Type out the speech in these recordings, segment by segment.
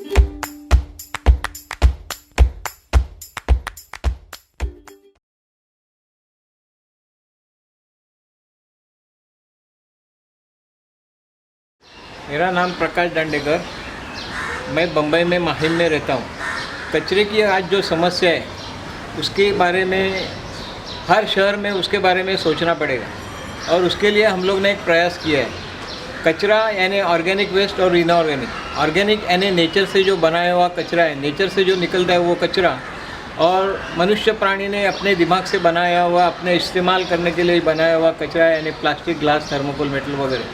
मेरा नाम प्रकाश दांडेकर, मैं बम्बई में माहिम में रहता हूँ। कचरे की आज जो समस्या है उसके बारे में हर शहर में उसके बारे में सोचना पड़ेगा और उसके लिए हम लोग ने एक प्रयास किया है। कचरा यानी ऑर्गेनिक वेस्ट और इनऑर्गेनिक। ऑर्गेनिक यानी नेचर से जो बनाया हुआ कचरा है, नेचर से जो निकलता है वो कचरा, और मनुष्य प्राणी ने अपने दिमाग से बनाया हुआ, अपने इस्तेमाल करने के लिए बनाया हुआ कचरा यानी प्लास्टिक, ग्लास, थर्मोकोल, मेटल वगैरह।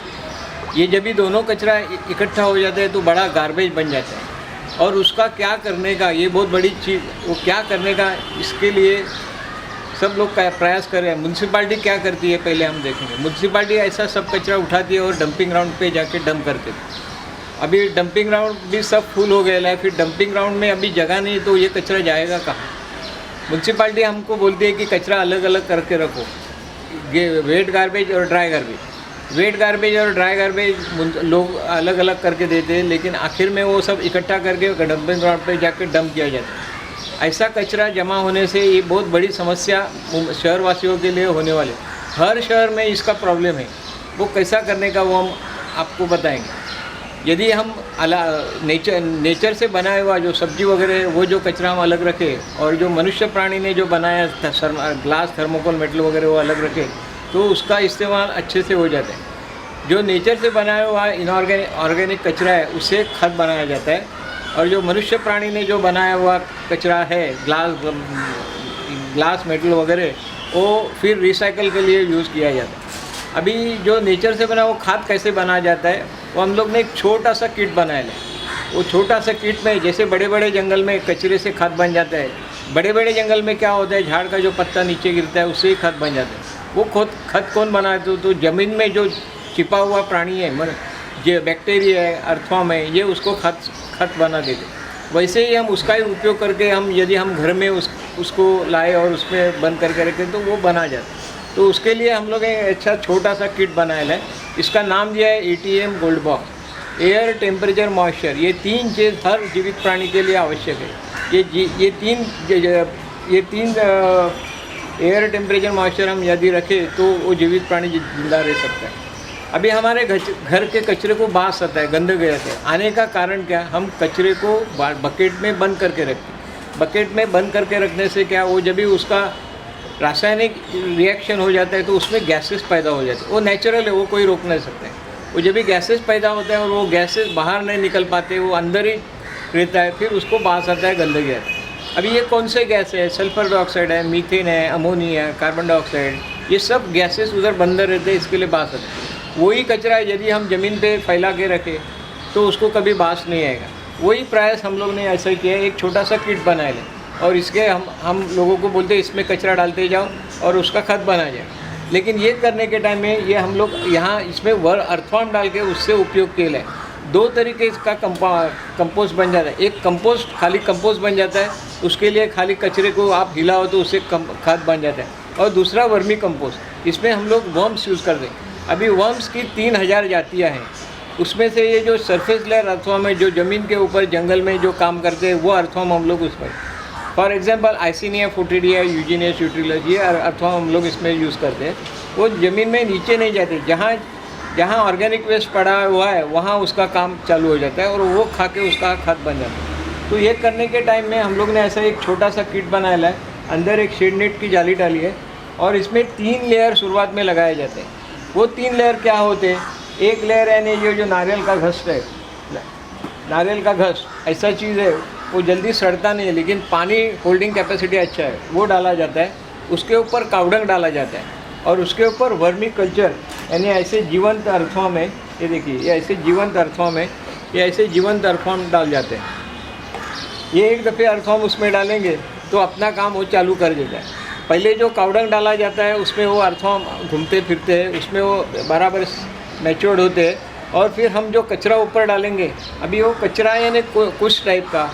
ये जब भी दोनों कचरा इकट्ठा हो जाता है तो बड़ा गार्बेज बन जाता है। और उसका क्या करने का, ये बहुत बड़ी चीज़, वो क्या करने का, इसके लिए सब लोग का प्रयास कर रहे हैं। म्यूनसिपाल्टी क्या करती है पहले हम देखेंगे। म्यूनसिपाल्टी ऐसा सब कचरा उठाती है और डंपिंग ग्राउंड पे जाके डंप करते थे। अभी डंपिंग ग्राउंड भी सब फुल हो गया है, फिर डंपिंग ग्राउंड में अभी जगह नहीं, तो ये कचरा जाएगा कहाँ। म्यूनसिपाल्टी हमको बोलती है कि कचरा अलग अलग करके रखो, वेट गार्बेज और ड्राई गार्बेज। वेट गार्बेज और ड्राई गार्बेज लोग अलग अलग करके देते हैं, लेकिन आखिर में वो सब इकट्ठा करके डंपिंग ग्राउंड पे जाकर डंप किया जाता है। ऐसा कचरा जमा होने से ये बहुत बड़ी समस्या शहरवासियों के लिए होने वाले। हर शहर में इसका प्रॉब्लम है। वो कैसा करने का वो हम आपको बताएंगे। यदि हम नेचर से बनाया हुआ जो सब्जी वगैरह वो जो कचरा हम अलग रखें, और जो मनुष्य प्राणी ने जो बनाया ग्लास, थर्मोकोल, मेटल वगैरह वो अलग रखें, तो उसका इस्तेमाल अच्छे से हो जाता है। जो नेचर से बनाया हुआ ऑर्गेनिक कचरा है उससे खाद बनाया जाता है, और जो मनुष्य प्राणी ने जो बनाया हुआ कचरा है, ग्लास, मेटल वगैरह, वो फिर रिसाइकल के लिए यूज़ किया जाता है। अभी जो नेचर से बना वो खाद कैसे बनाया जाता है, वो हम लोग ने एक छोटा सा किट बनाया है। वो छोटा सा किट में, जैसे बड़े बड़े जंगल में कचरे से खाद बन जाता है, बड़े बड़े जंगल में क्या होता है, झाड़ का जो पत्ता नीचे गिरता है उससे ही खाद बन जाता है। वो खाद कौन बनाते, तो ज़मीन में जो छिपा हुआ प्राणी है, जो बैक्टीरिया है, अर्थवर्म है, ये उसको खाद बना देते। वैसे ही हम उसका ही उपयोग करके यदि हम घर में उसको लाए और उसमें बंद करके रखें तो वो बना जाता है। तो उसके लिए हम लोग एक अच्छा छोटा सा किट बनाया है। इसका नाम दिया है ATM gold box. Air, temperature, moisture, ये 3 चीज़ हर जीवित प्राणी के लिए आवश्यक है। ये तीन एयर, टेम्परेचर, मॉइस्चर हम यदि रखें तो वो जीवित प्राणी जिंदा रह सकता है। अभी हमारे घर के कचरे को बास आता है, गंदगी आते हैं। आने का कारण क्या, हम कचरे को बकेट में बंद करके रखते हैं। बकेट में बंद करके रखने से क्या, वो जब भी उसका रासायनिक रिएक्शन हो जाता है तो उसमें गैसेस पैदा हो जाते हैं। वो नेचुरल है, वो कोई रोक नहीं सकते हैं। वो जब भी गैसेस पैदा होता है और वो गैसेस बाहर नहीं निकल पाते, वो अंदर ही रहता है, फिर उसको बास आता है, गंदगी आता है। अभी ये कौन से गैस है, सल्फर डाइऑक्साइड है, मीथेन है, अमोनिया है, कार्बन डाइऑक्साइड, ये सब गैसेस उधर बंद रहते हैं, इसके लिए बास आता है। वही कचरा यदि हम ज़मीन पे फैला के रखें तो उसको कभी बास नहीं आएगा। वही प्रयास हम लोग ने ऐसा किया है। एक छोटा सा किट बनाया है और इसके हम लोगों को बोलते हैं इसमें कचरा डालते जाओ और उसका खाद बना जाए। लेकिन ये करने के टाइम में ये हम लोग यहाँ इसमें अर्थवर्म डाल के उससे उपयोग किया है। 2 तरीके का कंपोस्ट बन जाता है। एक कंपोस्ट, खाली कंपोस्ट बन जाता है, उसके लिए खाली कचरे को आप हिलाओ तो उससे खाद बन जाता है। और दूसरा वर्मी कंपोस्ट, इसमें हम लोग वर्म्स यूज़ करते हैं। अभी वर्म्स की 3000 जातियाँ हैं। उसमें से ये जो सरफेस लेयर अर्थवर्म है, जो ज़मीन के ऊपर जंगल में जो काम करते हैं, वो अर्थवर्म हम लोग उसमें, फॉर एग्जांपल आइसिनिया फोर्टिडिया, यूजीनिया यूटिलिस, ये अर्थवर्म हम लोग इसमें यूज़ करते हैं। वो ज़मीन में नीचे नहीं जाते, जहाँ ऑर्गेनिक वेस्ट पड़ा हुआ है वहाँ उसका काम चालू हो जाता है और वो खा के उसका खाद बन जाता है। तो ये करने के टाइम में हम लोग ने ऐसा एक छोटा सा किट बनाया है। अंदर एक शेड नेट की जाली डाली है और इसमें 3 लेयर शुरुआत में लगाए जाते हैं। वो 3 लेयर क्या होते हैं, एक लेयर यानी ये जो नारियल का घस्ट है, नारियल का घस्ट ऐसा चीज़ है, वो जल्दी सड़ता नहीं है लेकिन पानी होल्डिंग कैपेसिटी अच्छा है, वो डाला जाता है। उसके ऊपर कावडंग डाला जाता है और उसके ऊपर वर्मी कल्चर यानी ऐसे जीवंत अर्थवर्म है, ये देखिए, ये ऐसे जीवंत अर्थवर्म है, ये ऐसे जीवंत अर्थवर्म डाल जाते हैं। ये एक दफ़े अर्थवर्म उसमें डालेंगे तो अपना काम वो चालू कर देता है। पहले जो कावडंग डाला जाता है उसमें वो अर्थवर्म घूमते फिरते हैं, उसमें वो बराबर मैच्योर्ड होते हैं। और फिर हम जो कचरा ऊपर डालेंगे, अभी वो कचरा यानी कुछ टाइप का,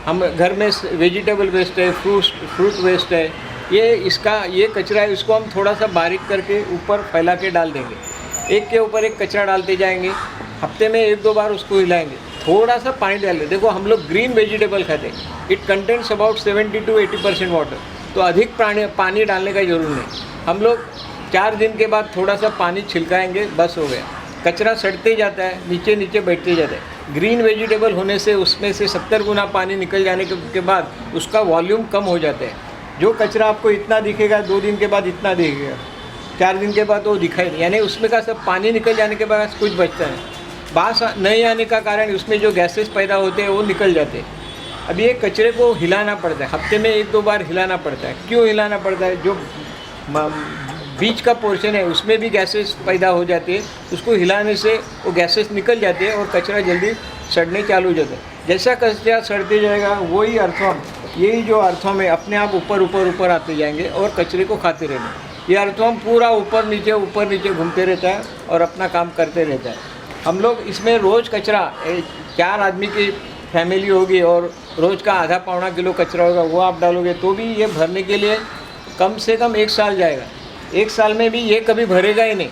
हम घर में वेजिटेबल वेस्ट है, फ्रूट वेस्ट है, ये कचरा है, इसको हम थोड़ा सा बारीक करके ऊपर फैला के डाल देंगे। एक के ऊपर एक कचरा डालते जाएंगे, हफ्ते में 1-2 बार उसको हिलाएंगे। थोड़ा सा पानी डाल दें। देखो हम लोग ग्रीन वेजिटेबल खाते हैं, it contents about 70 to 80% water, तो अधिक पानी डालने का जरूर नहीं। हम लोग 4 दिन के बाद थोड़ा सा पानी छिलकाएंगे, बस हो गया। कचरा सड़ते जाता है, नीचे नीचे बैठते जाता है। ग्रीन वेजिटेबल होने से उसमें से 70 गुना पानी निकल जाने के बाद उसका वॉल्यूम कम हो जाता है। जो कचरा आपको इतना दिखेगा 2 दिन के बाद इतना दिखेगा, 4 दिन के बाद वो दिखाई नहीं, यानी उसमें का सब पानी निकल जाने के बाद कुछ बचता नहीं। बास नहीं आने का कारण उसमें जो गैसेस पैदा होते हैं वो निकल जाते हैं। अब ये कचरे को हिलाना पड़ता है, हफ्ते में 1-2 बार हिलाना पड़ता है। क्यों हिलाना पड़ता है? जो बीच का पोर्शन है उसमें भी गैसेस पैदा हो जाती है, उसको हिलाने से वो गैसेस निकल जाते हैं और कचरा जल्दी सड़ने चालू हो जाता है। जैसा कचरा सड़ते जाएगा वही अर्थवर्म, यही जो अर्थवर्म है अपने आप ऊपर आते जाएंगे और कचरे को खाते रहेंगे। ये अर्थवर्म पूरा ऊपर नीचे घूमते रहता है और अपना काम करते रहता है। हम लोग इसमें रोज़ कचरा 4 आदमी की फैमिली होगी और रोज़ का आधा पौना किलो कचरा होगा, वो आप डालोगे तो भी ये भरने के लिए कम से कम 1 साल जाएगा। 1 साल में भी ये कभी भरेगा ही नहीं,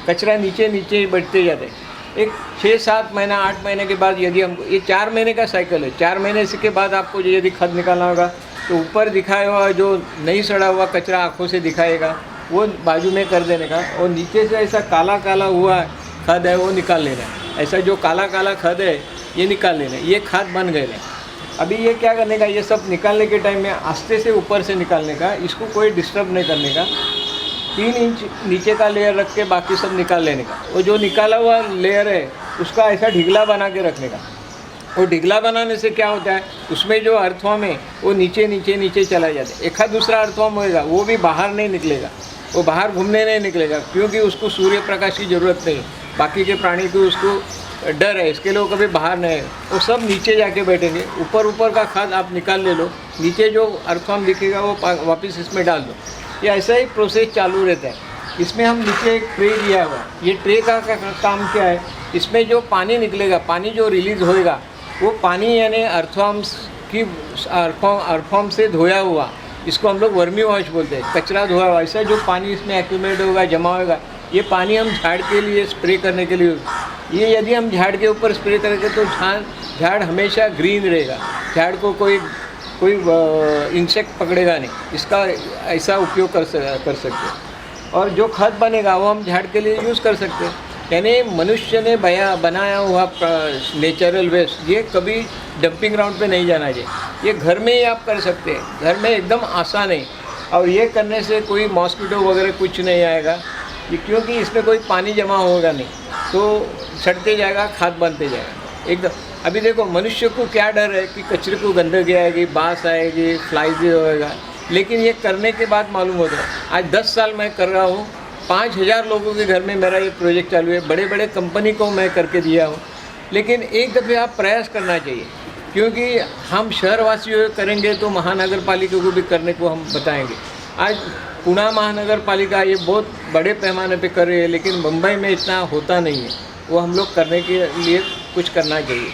कचरा नीचे ही बढ़ते जाते हैं। एक 6-7 महीना 8 महीने के बाद यदि हमको, ये 4 महीने का साइकिल है, 4 महीने के बाद आपको यदि खत निकालना होगा तो ऊपर दिखाया हुआ जो नहीं सड़ा हुआ कचरा आँखों से दिखाएगा वो बाजू में कर देने का, और नीचे से ऐसा काला हुआ खद है वो निकाल लेना है। ऐसा जो काला खद है ये निकाल लेना है, ये खाद बन गए हैं। अभी ये क्या करने का, ये सब निकालने के टाइम में आस्ते से ऊपर से निकालने का, इसको कोई डिस्टर्ब नहीं करने का। 3 इंच नीचे का लेयर रख के बाकी सब निकाल लेने का। वो जो निकाला हुआ लेयर है उसका ऐसा ढिगला बना के रखने का। वो ढिगला बनाने से क्या होता है, उसमें जो अर्थवर्म है वो नीचे चला जाता है। एक दूसरा अर्थवर्म होएगा वो भी बाहर नहीं निकलेगा, वो बाहर घूमने नहीं निकलेगा, क्योंकि उसको सूर्य प्रकाश की ज़रूरत नहीं। बाकी के प्राणी को उसको डर है, इसके लिए वो कभी बाहर नहीं है, वो सब नीचे जाके बैठेंगे। ऊपर का खाद आप निकाल ले लो, नीचे जो अर्थवर्म दिखेगा वो वापस इसमें डाल दो। ये ऐसा ही प्रोसेस चालू रहता है। इसमें हम नीचे एक ट्रे दिया हुआ, ये ट्रे का काम क्या है, इसमें जो पानी निकलेगा, पानी जो रिलीज़ होएगा वो पानी यानी अर्थवर्म से धोया हुआ, इसको हम लोग वर्मी वॉश बोलते हैं, कचरा धोया हुआ। ऐसा जो पानी इसमें एक्यूमुलेट होगा, जमा होगा, ये पानी हम झाड़ के लिए स्प्रे करने के लिए, ये यदि हम झाड़ के ऊपर स्प्रे करेंगे तो झाड़ हमेशा ग्रीन रहेगा, झाड़ को कोई इंसेक्ट पकड़ेगा नहीं। इसका ऐसा उपयोग कर सकते हैं। और जो खाद बनेगा वो हम झाड़ के लिए यूज़ कर सकते हैं। यानी मनुष्य ने बनाया हुआ नेचुरल वेस्ट ये कभी डंपिंग ग्राउंड पे नहीं जाना चाहिए, ये घर में ही आप कर सकते हैं। घर में एकदम आसान है, और ये करने से कोई मॉस्किटो वगैरह कुछ नहीं आएगा, ये क्योंकि इसमें कोई पानी जमा होगा नहीं, तो सड़ते जाएगा, खाद बनते जाएगा एकदम। अभी देखो मनुष्य को क्या डर है कि कचरे को गंदगी आएगी, बास आएगी, फ्लाइज होएगा, लेकिन ये करने के बाद मालूम होता है। आज 10 साल मैं कर रहा हूँ, 5000 लोगों के घर में मेरा ये प्रोजेक्ट चालू है, बड़े कंपनी को मैं करके दिया हूँ। लेकिन एक दफ़े आप प्रयास करना चाहिए, क्योंकि हम शहरवासियों करेंगे तो महानगर पालिका को भी करने को हम बताएंगे। आज पुणे महानगर पालिका ये बहुत बड़े पैमाने पे कर रही है, लेकिन मुंबई में इतना होता नहीं है, वो हम लोग करने के लिए कुछ करना चाहिए।